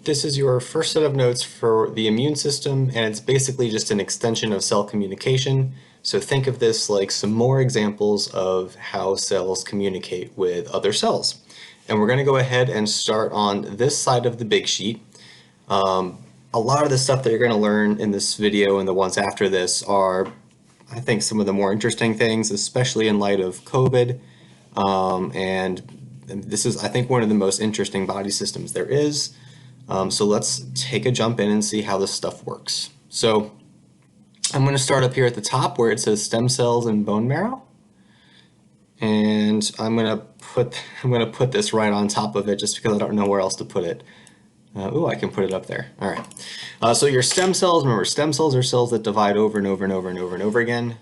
This is your first set of notes for the immune system, and it's basically just an extension of cell communication. So think of this like some more examples of how cells communicate with other cells. And we're going to go ahead and start on this side of the big sheet. A lot of the stuff that you're going to learn in this video and the ones after this are, I think, some of the more interesting things, especially in light of COVID. And this is, I think, one of the most interesting body systems there is. So let's take a jump in and see how this stuff works. So I'm going to start up here at the top where it says stem cells and bone marrow. And I'm going to put this right on top of it just because I don't know where else to put it. Ooh, I can put it up there. All right. So your stem cells, remember, stem cells are cells that divide over and over and over and over and over again.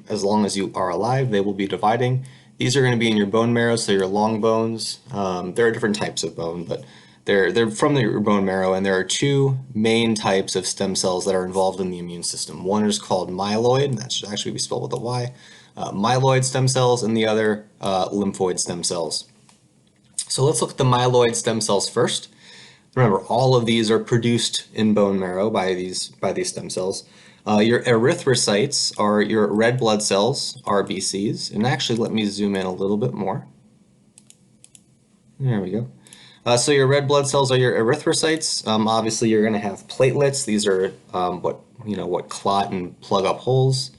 As long as you are alive, they will be dividing. These are going to be in your bone marrow, so your long bones. There are different types of bone, but they're from your bone marrow, and there are two main types of stem cells that are involved in the immune system. One is called myeloid, and that should actually be spelled with a Y. Myeloid stem cells, and the other lymphoid stem cells. So let's look at the myeloid stem cells first. Remember, all of these are produced in bone marrow by these stem cells. Your erythrocytes are your red blood cells, RBCs. And actually, let me zoom in a little bit more. There we go. So your red blood cells are your erythrocytes. Obviously, you're going to have platelets. These are what clot and plug up holes.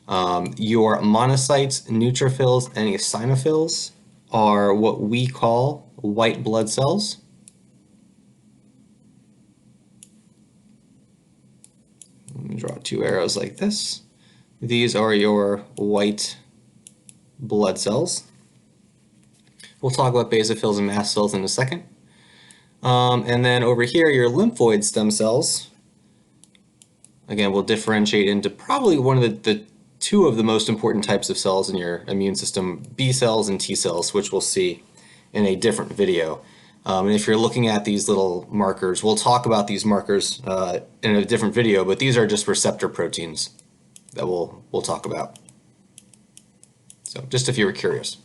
Your monocytes, neutrophils, and eosinophils are what we call white blood cells. Let me draw two arrows like this. These are your white blood cells. We'll talk about basophils and mast cells in a second. And then over here, your lymphoid stem cells. Again, we'll differentiate into probably one of the two of the most important types of cells in your immune system, B cells and T cells, which we'll see in a different video. And if you're looking at these little markers, we'll talk about these markers in a different video, but these are just receptor proteins that we'll talk about. So just if you were curious.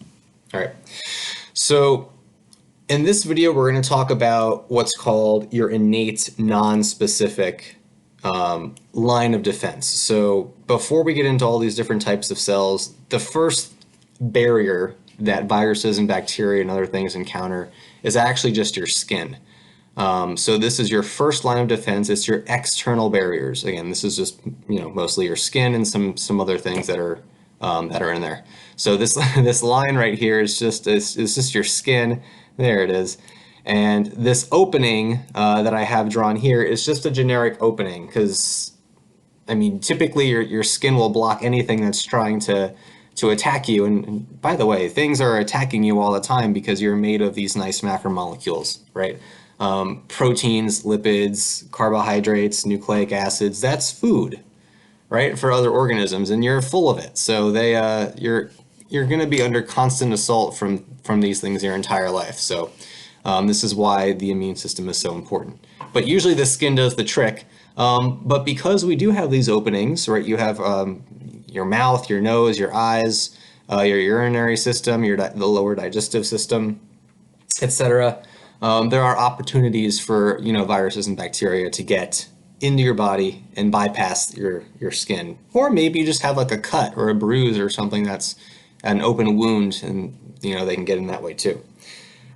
All right. So in this video, we're going to talk about what's called your innate non-specific line of defense. So before we get into all these different types of cells, the first barrier that viruses and bacteria and other things encounter is actually just your skin. So this is your first line of defense. It's your external barriers. Again, this is just mostly your skin and some other things that are in there. So this line right here is just your skin. There it is. And this opening that I have drawn here is just a generic opening because, I mean, typically your skin will block anything that's trying to attack you. And by the way, things are attacking you all the time because you're made of these nice macromolecules, right? Proteins, lipids, carbohydrates, nucleic acids, that's food, right, for other organisms, and you're full of it. So you're going to be under constant assault from these things your entire life. So this is why the immune system is so important. But usually the skin does the trick. But because we do have these openings, right, you have your mouth, your nose, your eyes, your urinary system, the lower digestive system, etc. There are opportunities for viruses and bacteria to get into your body and bypass your skin, or maybe you just have like a cut or a bruise or something that's an open wound, and they can get in that way too.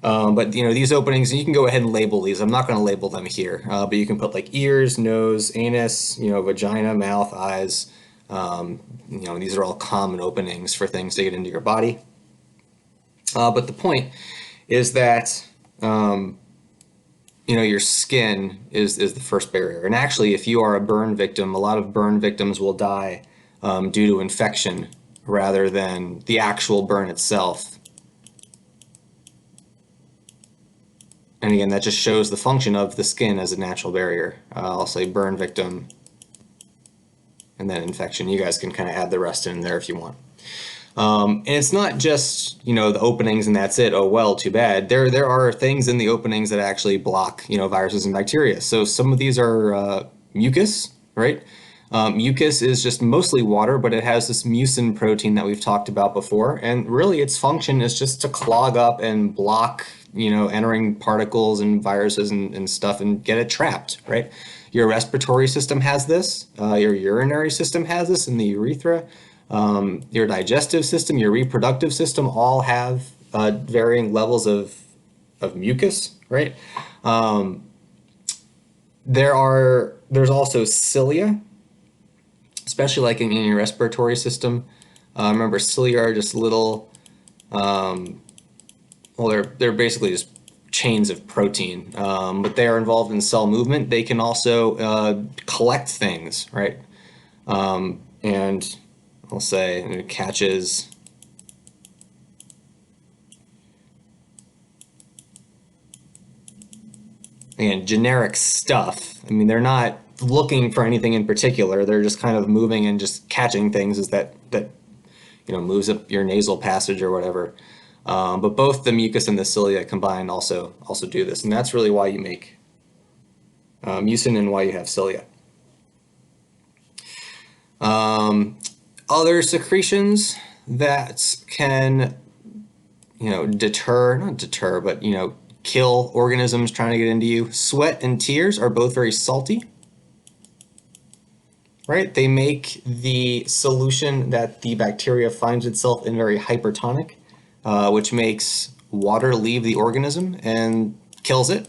But these openings, you can go ahead and label these. I'm not going to label them here, but you can put like ears, nose, anus, vagina, mouth, eyes. These are all common openings for things to get into your body. But the point is that your skin is the first barrier. And actually, if you are a burn victim, a lot of burn victims will die due to infection rather than the actual burn itself. And again, that just shows the function of the skin as a natural barrier. I'll say burn victim and then infection. You guys can kind of add the rest in there if you want. And it's not just, the openings and that's it. Oh, well, too bad. There are things in the openings that actually block, viruses and bacteria. So some of these are mucus, right? Mucus is just mostly water, but it has this mucin protein that we've talked about before. And really its function is just to clog up and block entering particles and viruses and stuff and get it trapped, right? Your respiratory system has this, your urinary system has this in the urethra, your digestive system, your reproductive system all have varying levels of mucus, right? There's also cilia, especially like in your respiratory system. Remember, cilia are just little, they're basically just chains of protein, but they are involved in cell movement. They can also collect things, right? And I'll say it catches. Again, generic stuff. I mean, they're not looking for anything in particular. They're just kind of moving and just catching things as that moves up your nasal passage or whatever. But both the mucus and the cilia combined also do this, and that's really why you make mucin and why you have cilia. Other secretions that can, not deter, but kill organisms trying to get into you. Sweat and tears are both very salty, right? They make the solution that the bacteria finds itself in very hypertonic, which makes water leave the organism and kills it,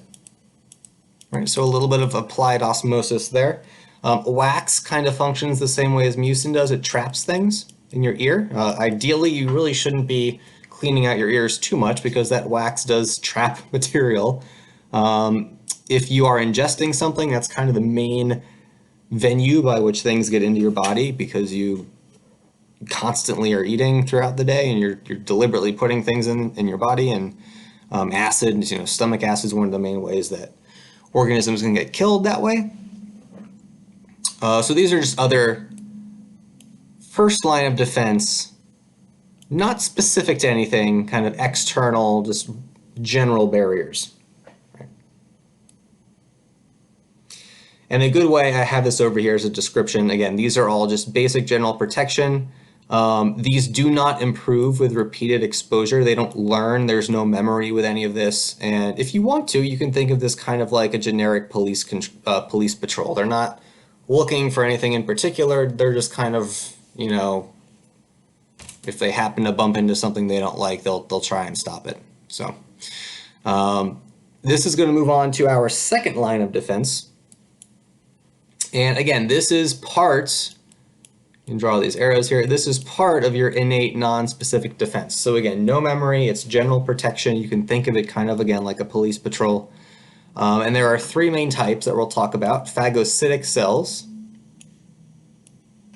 right? So a little bit of applied osmosis there. Wax kind of functions the same way as mucin does. It traps things in your ear. Ideally, you really shouldn't be cleaning out your ears too much because that wax does trap material. If you are ingesting something, that's kind of the main venue by which things get into your body, because you constantly are eating throughout the day and you're deliberately putting things in your body, and acid, stomach acid is one of the main ways that organisms can get killed that way. So these are just other first line of defense, not specific to anything, kind of external, just general barriers. Right? And a good way, I have this over here as a description. Again, these are all just basic general protection. These do not improve with repeated exposure. They don't learn. There's no memory with any of this. And if you want to, you can think of this kind of like a generic police patrol. They're not looking for anything in particular. They're just kind of, if they happen to bump into something they don't like, they'll try and stop it. So this is going to move on to our second line of defense. And again, this is part, you can draw these arrows here, this is part of your innate non-specific defense. So again, no memory, it's general protection. You can think of it kind of, again, like a police patrol. And there are three main types that we'll talk about: phagocytic cells,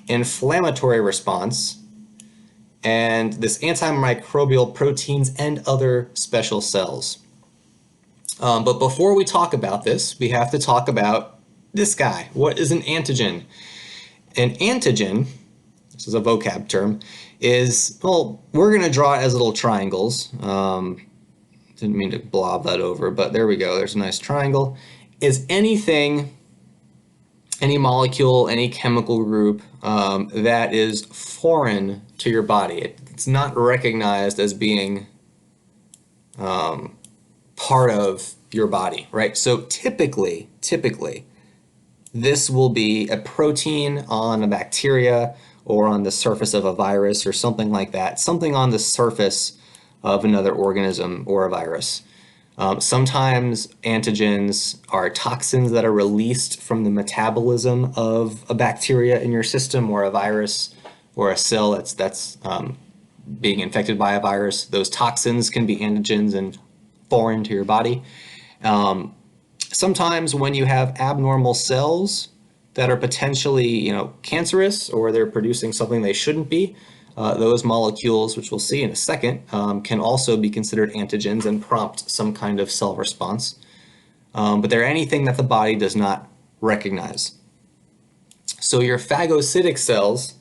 inflammatory response, and this antimicrobial proteins and other special cells. But before we talk about this, we have to talk about this guy. What is an antigen? An antigen, this is a vocab term, is, well, we're going to draw it as little triangles. Didn't mean to blob that over, but there we go. There's a nice triangle. Is anything, any molecule, any chemical group that is foreign to your body. It's not recognized as being part of your body, right? So typically, this will be a protein on a bacteria or on the surface of a virus or something like that, something on the surface of another organism or a virus. Sometimes antigens are toxins that are released from the metabolism of a bacteria in your system, or a virus or a cell that's being infected by a virus. Those toxins can be antigens and foreign to your body. Sometimes when you have abnormal cells that are potentially, cancerous, or they're producing something they shouldn't be, those molecules, which we'll see in a second, can also be considered antigens and prompt some kind of cell response. But they're anything that the body does not recognize. So your phagocytic cells,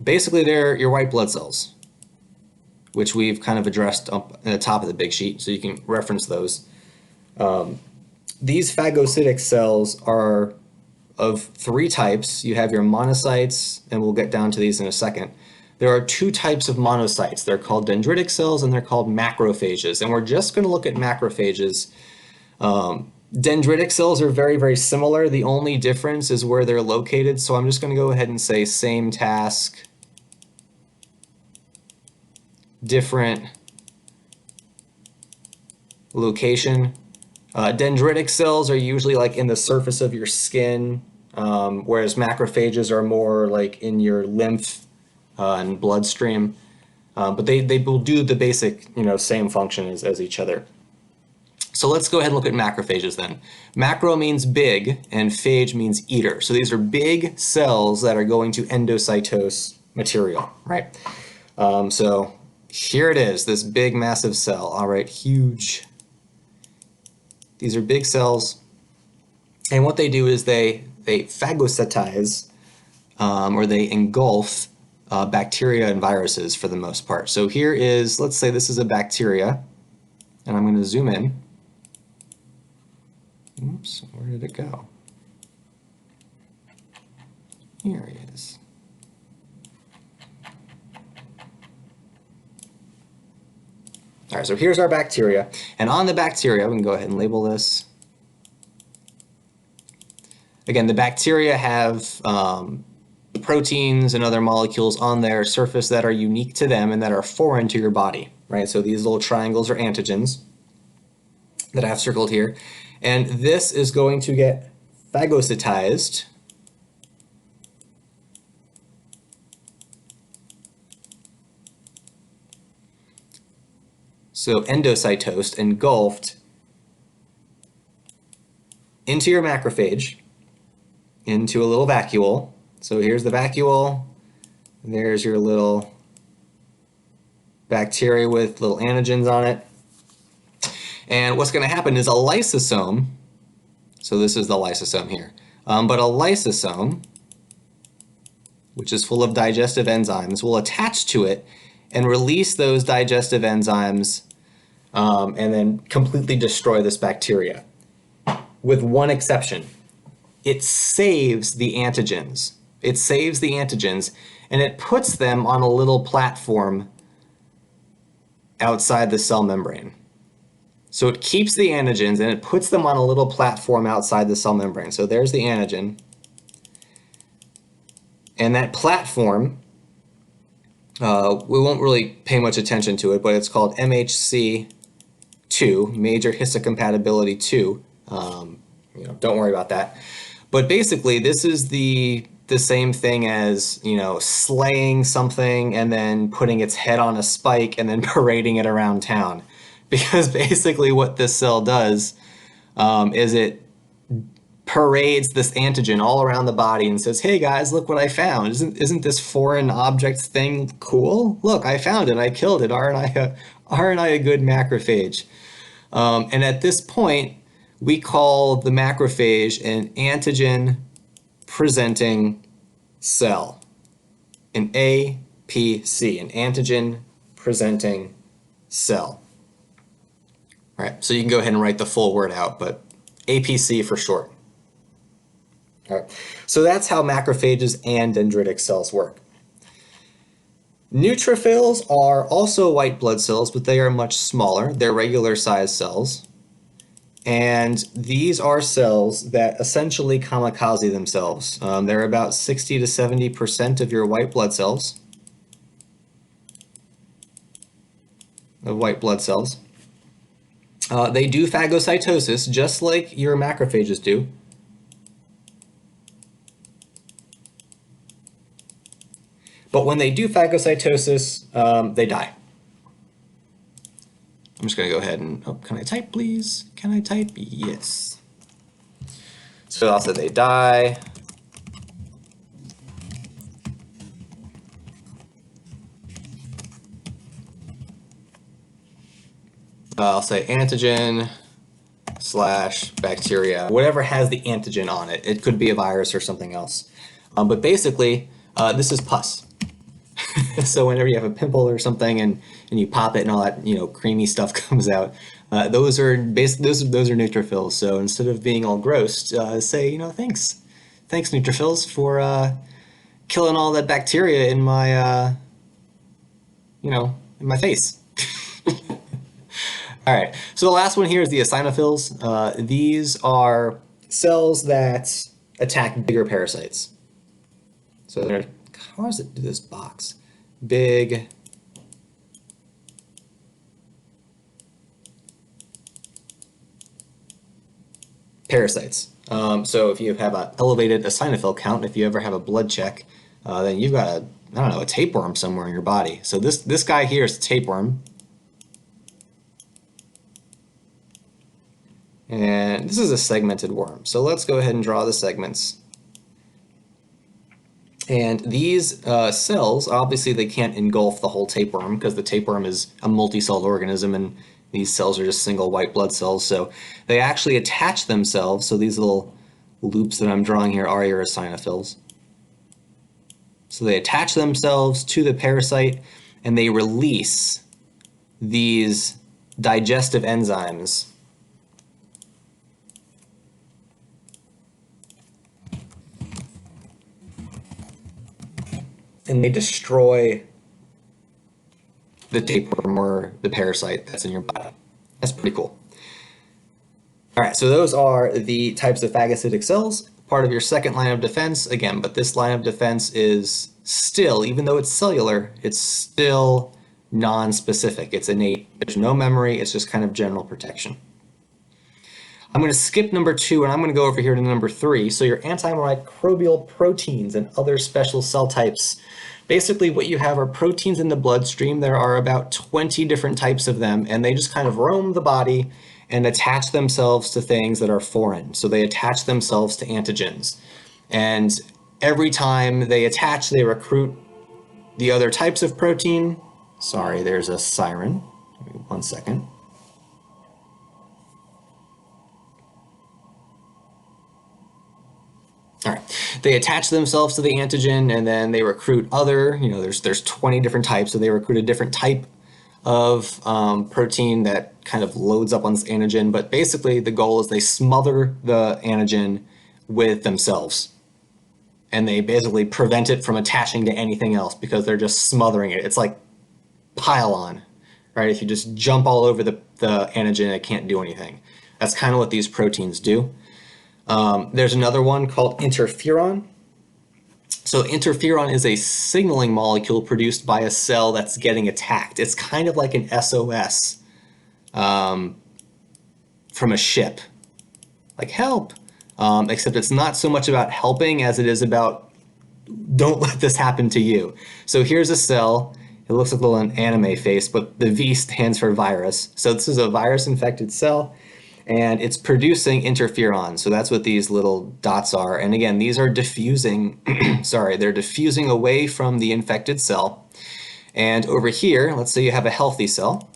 basically they're your white blood cells, which we've kind of addressed up at the top of the big sheet, so you can reference those. These phagocytic cells are of three types. You have your monocytes, and we'll get down to these in a second. there are two types of monocytes. They're called dendritic cells and they're called macrophages. And we're just going to look at macrophages. Dendritic cells are very, very similar. The only difference is where they're located. So I'm just going to go ahead and say same task, different location. Dendritic cells are usually like in the surface of your skin, whereas macrophages are more like in your lymph and bloodstream. But they will do the basic, same function as each other. So let's go ahead and look at macrophages then. Macro means big and phage means eater. So these are big cells that are going to endocytose material, right? So here it is, this big massive cell. All right, huge. These are big cells. And what they do is they phagocytize or they engulf bacteria and viruses for the most part. So here is, let's say this is a bacteria, and I'm going to zoom in. Oops, where did it go? Here it is. All right, so here's our bacteria. And on the bacteria, we can go ahead and label this. Again, the bacteria have proteins and other molecules on their surface that are unique to them and that are foreign to your body, right? So these little triangles are antigens that I have circled here. And this is going to get phagocytized so endocytosed, engulfed into your macrophage, into a little vacuole. So here's the vacuole, there's your little bacteria with little antigens on it. And what's going to happen is a lysosome, so this is the lysosome here, but a lysosome, which is full of digestive enzymes, will attach to it and release those digestive enzymes and then completely destroy this bacteria. With one exception, it saves the antigens. It saves the antigens and it puts them on a little platform outside the cell membrane. So it keeps the antigens and it puts them on a little platform outside the cell membrane. So there's the antigen. And that platform, we won't really pay much attention to it, but it's called MHC2, major histocompatibility 2. Don't worry about that. But basically, this is the same thing as, slaying something and then putting its head on a spike and then parading it around town. Because basically what this cell does is it parades this antigen all around the body and says, hey guys, look what I found. Isn't this foreign object thing cool? Look, I found it, I killed it. Aren't I a good macrophage? And at this point, we call the macrophage an antigen presenting cell, an APC, an antigen presenting cell. All right, so you can go ahead and write the full word out, but APC for short. All right, so that's how macrophages and dendritic cells work. Neutrophils are also white blood cells, but they are much smaller. They're regular sized cells. And these are cells that essentially kamikaze themselves. They're about 60 to 70% of your white blood cells, They do phagocytosis just like your macrophages do. But when they do phagocytosis, they die. I'm just going to go ahead and, can I type please? Can I type? Yes. So I'll say they die. I'll say antigen / bacteria, whatever has the antigen on it. It could be a virus or something else. But basically, this is pus. So whenever you have a pimple or something and you pop it and all that creamy stuff comes out, those are neutrophils. So instead of being all gross, say thanks neutrophils for killing all that bacteria in my you know, in my face. All right, so the last one here is the eosinophils. These are cells that attack bigger parasites. So they're, how does it do this box? Big parasites. So if you have an elevated eosinophil count, if you ever have a blood check, then you've got I don't know, a tapeworm somewhere in your body. So this guy here is a tapeworm. And this is a segmented worm. So let's go ahead and draw the segments. And these cells, obviously they can't engulf the whole tapeworm because the tapeworm is a multi-celled organism and these cells are just single white blood cells. So they actually attach themselves. So these little loops that I'm drawing here are your eosinophils. So they attach themselves to the parasite and they release these digestive enzymes. And they destroy the tapeworm or the parasite that's in your body. That's pretty cool. All right, so those are the types of phagocytic cells, part of your second line of defense. Again, but this line of defense is still, even though it's cellular, it's still non-specific. It's innate. There's no memory. It's just kind of general protection. I'm going to skip number 2 and I'm going to go over here to number 3. So your antimicrobial proteins and other special cell types. Basically what you have are proteins in the bloodstream. There are about 20 different types of them and they just kind of roam the body and attach themselves to things that are foreign. So they attach themselves to antigens. And every time they attach, they recruit the other types of protein. Sorry, there's a siren. Give me 1 second. All right, they attach themselves to the antigen and then they recruit other, there's 20 different types, so they recruit a different type of protein that kind of loads up on this antigen, but basically the goal is they smother the antigen with themselves and they basically prevent it from attaching to anything else because they're just smothering it. It's like pile on, right? If you just jump all over the antigen, it can't do anything. That's kind of what these proteins do. There's another one called interferon. So interferon is a signaling molecule produced by a cell that's getting attacked. It's kind of like an SOS from a ship, like help, except it's not so much about helping as it is about don't let this happen to you. So here's a cell. It looks like a little anime face, but the V stands for virus. So this is a virus-infected cell. And it's producing interferon. So that's what these little dots are. And again, these are diffusing, they're diffusing away from the infected cell. And over here, let's say you have a healthy cell.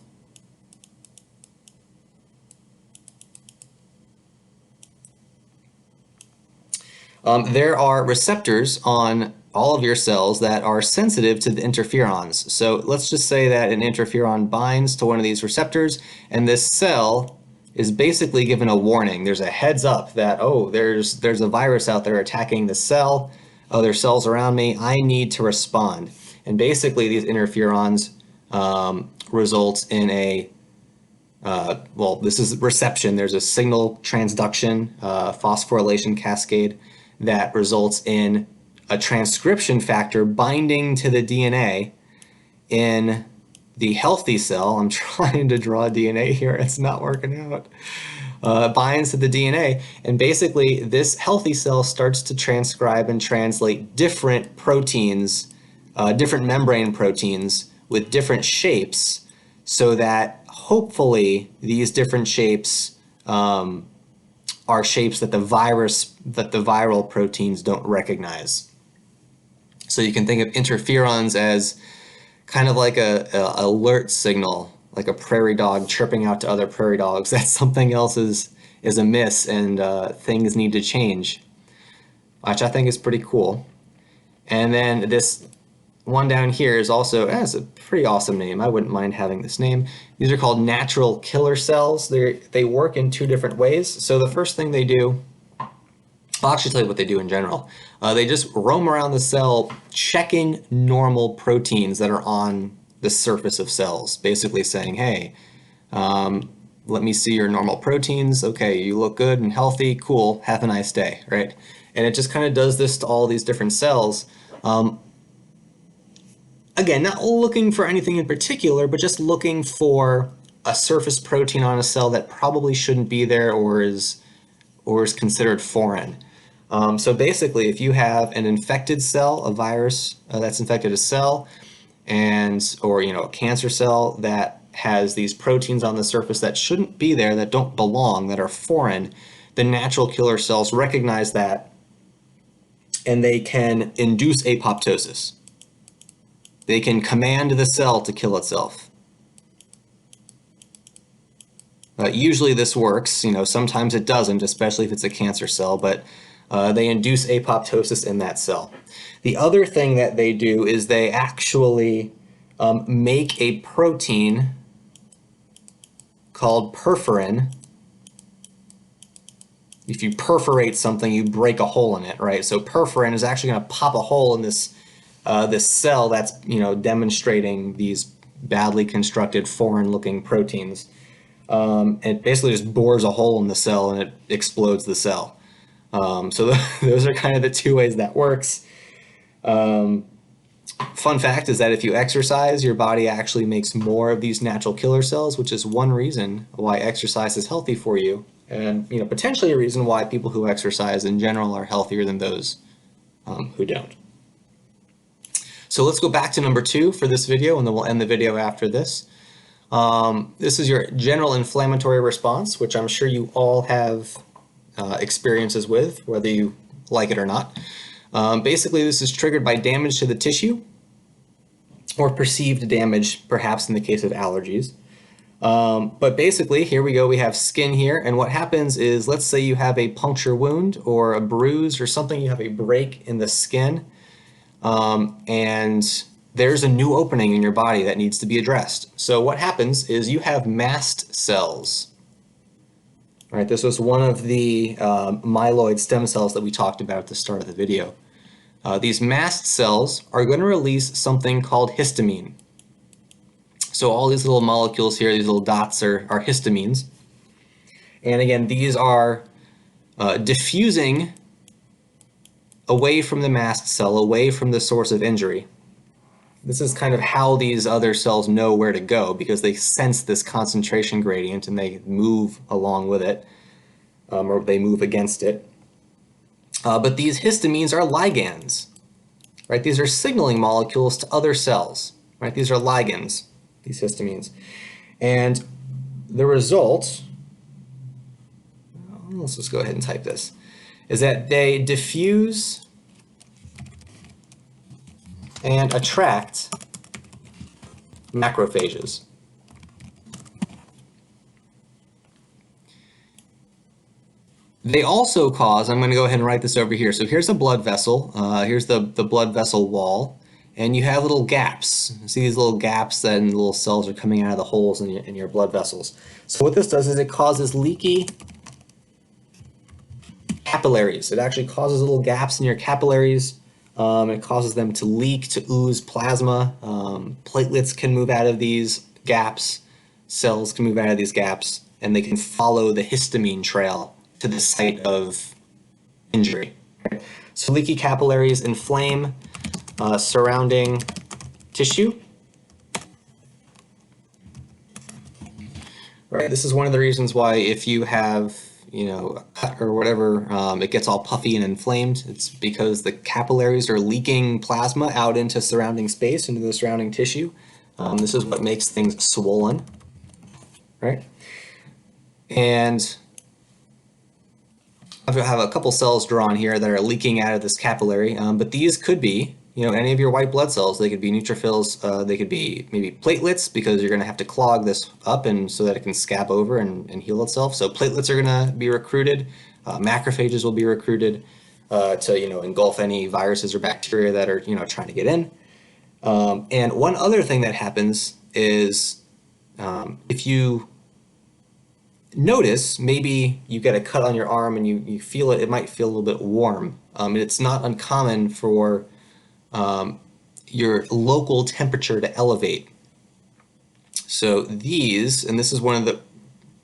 There are receptors on all of your cells that are sensitive to the interferons. So let's just say that an interferon binds to one of these receptors, and this cell is basically given a warning. There's a heads up that, oh, there's a virus out there attacking the cell. Oh, there's cells around me. I need to respond. And basically these interferons result in a, well, this is reception. There's a signal transduction, phosphorylation cascade that results in a transcription factor binding to the DNA in the healthy cell. I'm trying to draw DNA here. It's not working out. Binds to the DNA. And basically, this healthy cell starts to transcribe and translate different proteins, different membrane proteins with different shapes so that hopefully these different shapes are shapes that the viral proteins don't recognize. So you can think of interferons as kind of like a alert signal, like a prairie dog chirping out to other prairie dogs that something else is amiss and things need to change, which I think is pretty cool. And then this one down here is also, has a pretty awesome name. I wouldn't mind having this name. These are called natural killer cells. They work in 2 different ways. So the first thing they do, I'll actually tell you what they do in general. They just roam around the cell checking normal proteins that are on the surface of cells, basically saying, hey, let me see your normal proteins. Okay, you look good and healthy. Cool. Have a nice day, right? And it just kind of does this to all these different cells. Again, not looking for anything in particular, but just looking for a surface protein on a cell that probably shouldn't be there or is considered foreign. So basically, if you have an infected cell, a virus that's infected a cell, or a cancer cell that has these proteins on the surface that shouldn't be there, that don't belong, that are foreign, the natural killer cells recognize that, and they can induce apoptosis. They can command the cell to kill itself. Usually this works, sometimes it doesn't, especially if it's a cancer cell, but they induce apoptosis in that cell. The other thing that they do is they actually make a protein called perforin. If you perforate something, you break a hole in it, right? So perforin is actually going to pop a hole in this cell that's demonstrating these badly constructed foreign-looking proteins. It basically just bores a hole in the cell and it explodes the cell. So those are kind of the two ways that works. Fun fact is that if you exercise, your body actually makes more of these natural killer cells, which is one reason why exercise is healthy for you, and potentially a reason why people who exercise in general are healthier than those who don't. So let's go back to number 2 for this video, and then we'll end the video after this. This is your general inflammatory response, which I'm sure you all have experiences with, whether you like it or not. Basically, this is triggered by damage to the tissue or perceived damage, perhaps in the case of allergies. But basically, here we go, we have skin here, and what happens is, let's say you have a puncture wound or a bruise or something, you have a break in the skin, and there's a new opening in your body that needs to be addressed. So what happens is you have mast cells. All right, this was one of the myeloid stem cells that we talked about at the start of the video. These mast cells are going to release something called histamine. So all these little molecules here, these little dots are histamines. And again, these are diffusing away from the mast cell, away from the source of injury. This is kind of how these other cells know where to go, because they sense this concentration gradient and they move along with it, or they move against it. But these histamines are ligands, right? These are signaling molecules to other cells, right? These are ligands, these histamines. And the result, let's just go ahead and type this, is that they diffuse and attract macrophages. They also cause, I'm going to go ahead and write this over here. So here's a blood vessel. Here's the blood vessel wall. And you have little gaps. See these little gaps that little cells are coming out of the holes in your blood vessels. So what this does is it causes leaky capillaries. It actually causes little gaps in your capillaries. It causes them to leak, to ooze plasma. Platelets can move out of these gaps. Cells can move out of these gaps. And they can follow the histamine trail to the site of injury. Right? So leaky capillaries inflame surrounding tissue. Right. This is one of the reasons why if you have a cut or whatever, it gets all puffy and inflamed. It's because the capillaries are leaking plasma out into surrounding space, into the surrounding tissue. This is what makes things swollen, right? And I have a couple cells drawn here that are leaking out of this capillary, but these could be, any of your white blood cells. They could be neutrophils, they could be maybe platelets, because you're going to have to clog this up and so that it can scab over and heal itself. So platelets are going to be recruited, macrophages will be recruited to engulf any viruses or bacteria that are trying to get in. And one other thing that happens is if you notice, maybe you get a cut on your arm and you feel it might feel a little bit warm. It's not uncommon for your local temperature to elevate So these, and this is one of the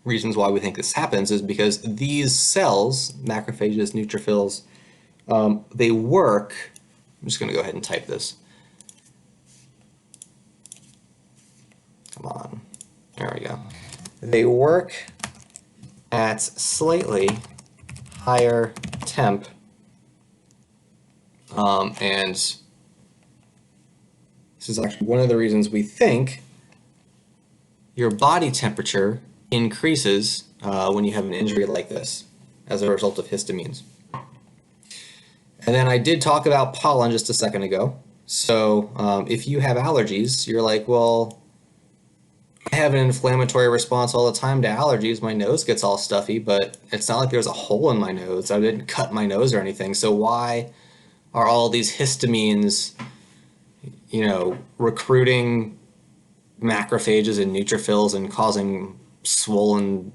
reasons why we think this happens, is because these cells, macrophages, neutrophils, they work. I'm just going to go ahead and type this. Come on. There we go. They work at slightly higher temp, and this is actually one of the reasons we think your body temperature increases when you have an injury like this as a result of histamines. And then I did talk about pollen just a second ago. So if you have allergies, you're like, well, I have an inflammatory response all the time to allergies. My nose gets all stuffy, but it's not like there's a hole in my nose. I didn't cut my nose or anything. So why are all these histamines, recruiting macrophages and neutrophils and causing swollen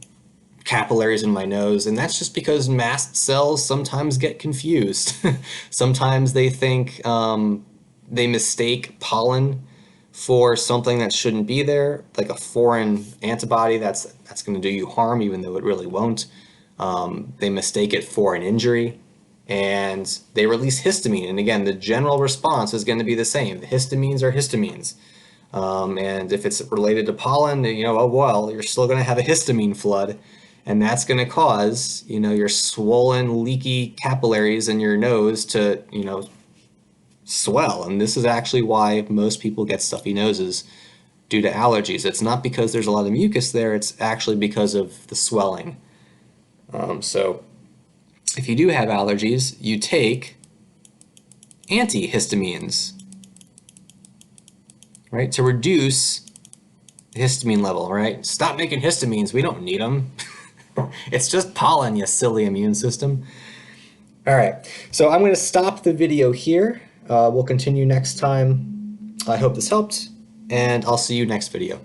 capillaries in my nose? And that's just because mast cells sometimes get confused. Sometimes they think they mistake pollen for something that shouldn't be there, like a foreign antibody that's going to do you harm, even though it really won't. They mistake it for an injury, and they release histamine. And again, the general response is going to be the same. The histamines are histamines. And if it's related to pollen, oh well, you're still going to have a histamine flood, and that's going to cause, your swollen, leaky capillaries in your nose to, swell. And this is actually why most people get stuffy noses due to allergies. It's not because there's a lot of mucus there, it's actually because of the swelling. So if you do have allergies, you take antihistamines, right, to reduce the histamine level, right? Stop making histamines, we don't need them. It's just pollen, you silly immune system. All right, so I'm going to stop the video here. We'll continue next time. I hope this helped, and I'll see you next video.